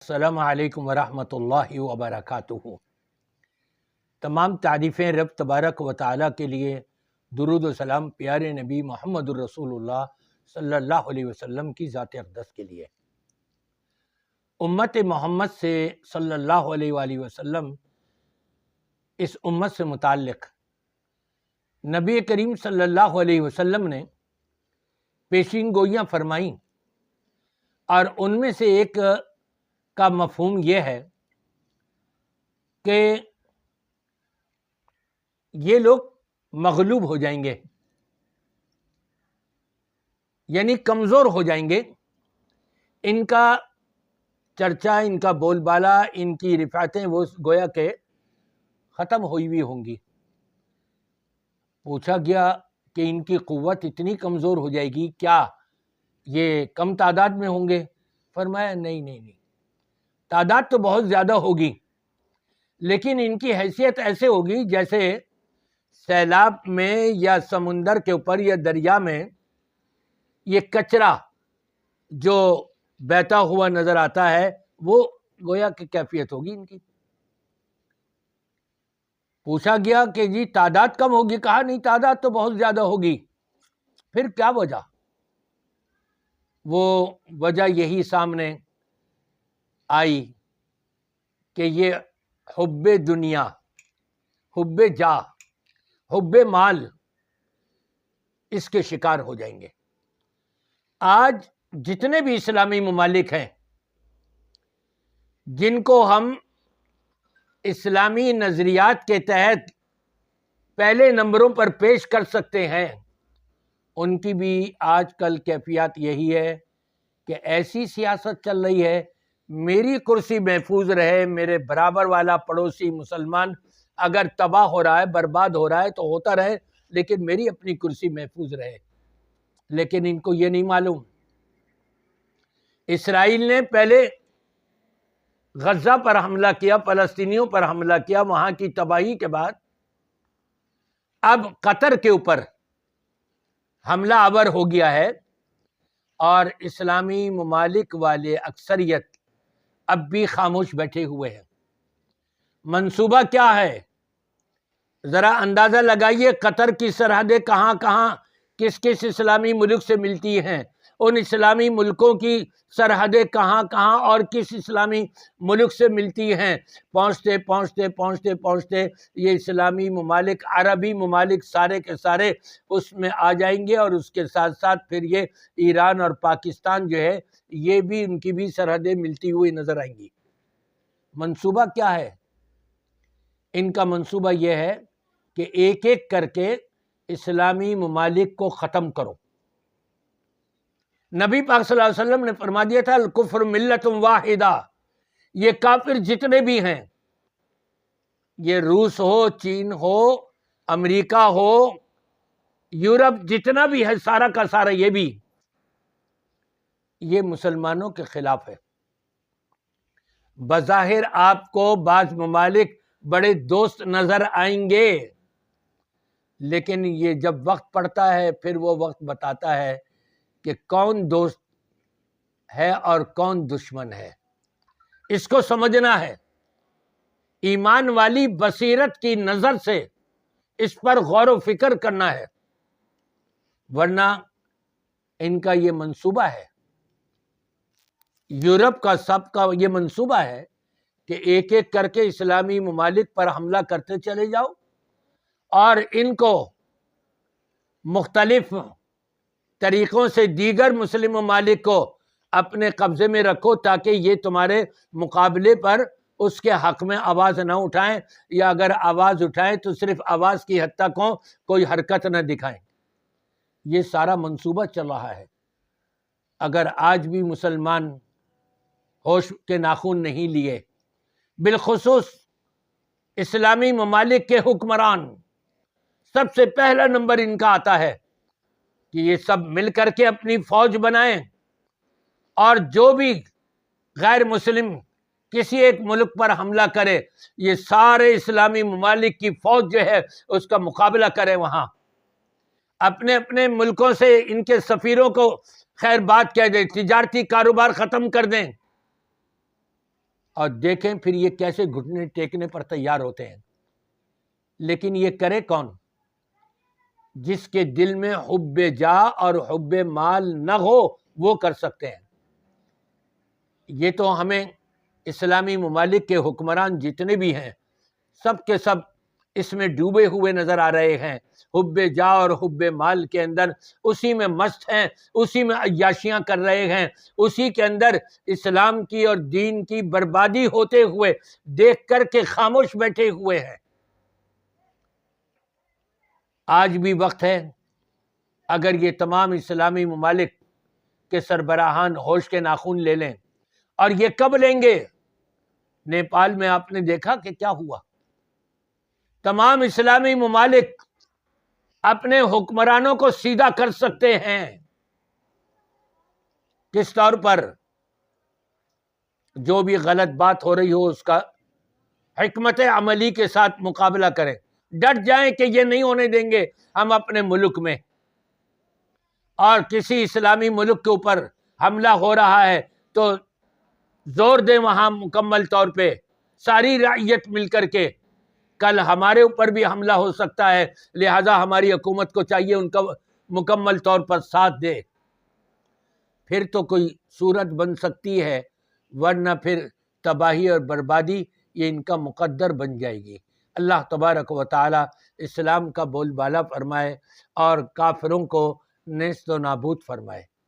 السلام علیکم ورحمۃ اللہ وبرکاتہ۔ تمام تعریفیں رب تبارک و تعالیٰ کے لیے، درود و سلام پیارے نبی محمد الرسول اللہ صلی اللہ علیہ وسلم کی ذات اقدس کے لیے۔ امت محمد سے صلی اللہ علیہ وآلہ وسلم، اس امت سے متعلق نبی کریم صلی اللہ علیہ وسلم نے پیشین گوئیاں فرمائیں، اور ان میں سے ایک کا مفہوم یہ ہے کہ یہ لوگ مغلوب ہو جائیں گے، یعنی کمزور ہو جائیں گے۔ ان کا چرچا، ان کا بول بالا، ان کی رفعتیں وہ گویا کہ ختم ہوئی ہوئی ہوں گی۔ پوچھا گیا کہ ان کی قوت اتنی کمزور ہو جائے گی، کیا یہ کم تعداد میں ہوں گے؟ فرمایا نہیں، تعداد تو بہت زیادہ ہوگی، لیکن ان کی حیثیت ایسے ہوگی جیسے سیلاب میں یا سمندر کے اوپر یا دریا میں یہ کچرا جو بہتا ہوا نظر آتا ہے، وہ گویا کہ کیفیت ہوگی ان کی۔ پوچھا گیا کہ جی تعداد کم ہوگی؟ کہا نہیں، تعداد تو بہت زیادہ ہوگی۔ پھر کیا وجہ؟ وہ وجہ یہی سامنے آئی کہ یہ حب دنیا، حب جاہ، حب مال، اس کے شکار ہو جائیں گے۔ آج جتنے بھی اسلامی ممالک ہیں جن کو ہم اسلامی نظریات کے تحت پہلے نمبروں پر پیش کر سکتے ہیں، ان کی بھی آج کل کیفیت یہی ہے کہ ایسی سیاست چل رہی ہے، میری کرسی محفوظ رہے، میرے برابر والا پڑوسی مسلمان اگر تباہ ہو رہا ہے، برباد ہو رہا ہے تو ہوتا رہے، لیکن میری اپنی کرسی محفوظ رہے۔ لیکن ان کو یہ نہیں معلوم، اسرائیل نے پہلے غزہ پر حملہ کیا، فلسطینیوں پر حملہ کیا، وہاں کی تباہی کے بعد اب قطر کے اوپر حملہ آور ہو گیا ہے، اور اسلامی ممالک والے اکثریت اب بھی خاموش بیٹھے ہوئے ہیں۔ منصوبہ کیا ہے؟ ذرا اندازہ لگائیے، قطر کی سرحدیں کہاں کہاں، کس کس اسلامی ملک سے ملتی ہیں؟ ان اسلامی ملکوں کی سرحدیں کہاں کہاں اور کس اسلامی ملک سے ملتی ہیں؟ پہنچتے یہ اسلامی ممالک، عربی ممالک سارے کے سارے اس میں آ جائیں گے، اور اس کے ساتھ ساتھ پھر یہ ایران اور پاکستان جو ہے، یہ بھی ان کی بھی سرحدیں ملتی ہوئی نظر آئیں گی۔ منصوبہ کیا ہے ان کا؟ منصوبہ یہ ہے کہ ایک ایک کر کے اسلامی ممالک کو ختم کرو۔ نبی پاک صلی اللہ علیہ وسلم نے فرما دیا تھا، الکفر ملت واحدہ، یہ کافر جتنے بھی ہیں، یہ روس ہو، چین ہو، امریکہ ہو، یورپ جتنا بھی ہے، سارا کا سارا یہ مسلمانوں کے خلاف ہے۔ بظاہر آپ کو بعض ممالک بڑے دوست نظر آئیں گے، لیکن یہ جب وقت پڑتا ہے، پھر وہ وقت بتاتا ہے کہ کون دوست ہے اور کون دشمن ہے۔ اس کو سمجھنا ہے، ایمان والی بصیرت کی نظر سے اس پر غور و فکر کرنا ہے، ورنہ ان کا یہ منصوبہ ہے، یورپ کا سب کا یہ منصوبہ ہے کہ ایک ایک کر کے اسلامی ممالک پر حملہ کرتے چلے جاؤ، اور ان کو مختلف طریقوں سے دیگر مسلم ممالک کو اپنے قبضے میں رکھو، تاکہ یہ تمہارے مقابلے پر اس کے حق میں آواز نہ اٹھائیں، یا اگر آواز اٹھائیں تو صرف آواز کی حد تک ہوں، کوئی حرکت نہ دکھائیں۔ یہ سارا منصوبہ چل رہا ہے۔ اگر آج بھی مسلمان ہوش کے ناخن نہیں لیے، بالخصوص اسلامی ممالک کے حکمران، سب سے پہلا نمبر ان کا آتا ہے کہ یہ سب مل کر کے اپنی فوج بنائیں، اور جو بھی غیر مسلم کسی ایک ملک پر حملہ کرے، یہ سارے اسلامی ممالک کی فوج جو ہے اس کا مقابلہ کرے، وہاں اپنے اپنے ملکوں سے ان کے سفیروں کو خیر بات کہہ دیں، تجارتی کاروبار ختم کر دیں، اور دیکھیں پھر یہ کیسے گھٹنے ٹیکنے پر تیار ہوتے ہیں۔ لیکن یہ کرے کون؟ جس کے دل میں حب جاہ اور حب مال نہ ہو وہ کر سکتے ہیں۔ یہ تو ہمیں اسلامی ممالک کے حکمران جتنے بھی ہیں سب کے سب اس میں ڈوبے ہوئے نظر آ رہے ہیں، حب جاہ اور حب مال کے اندر، اسی میں مست ہیں، اسی میں عیاشیاں کر رہے ہیں، اسی کے اندر اسلام کی اور دین کی بربادی ہوتے ہوئے دیکھ کر کے خاموش بیٹھے ہوئے ہیں۔ آج بھی وقت ہے، اگر یہ تمام اسلامی ممالک کے سربراہان ہوش کے ناخن لے لیں، اور یہ کب لیں گے؟ نیپال میں آپ نے دیکھا کہ کیا ہوا؟ تمام اسلامی ممالک اپنے حکمرانوں کو سیدھا کر سکتے ہیں۔ کس طور پر؟ جو بھی غلط بات ہو رہی ہو اس کا حکمت عملی کے ساتھ مقابلہ کریں، ڈٹ جائیں کہ یہ نہیں ہونے دیں گے ہم اپنے ملک میں۔ اور کسی اسلامی ملک کے اوپر حملہ ہو رہا ہے تو زور دیں وہاں مکمل طور پہ، ساری رعیت مل کر کے۔ کل ہمارے اوپر بھی حملہ ہو سکتا ہے، لہذا ہماری حکومت کو چاہیے ان کا مکمل طور پر ساتھ دے۔ پھر تو کوئی صورت بن سکتی ہے، ورنہ پھر تباہی اور بربادی یہ ان کا مقدر بن جائے گی۔ اللہ تبارک و تعالی اسلام کا بول بالا فرمائے اور کافروں کو نیست و نابود فرمائے۔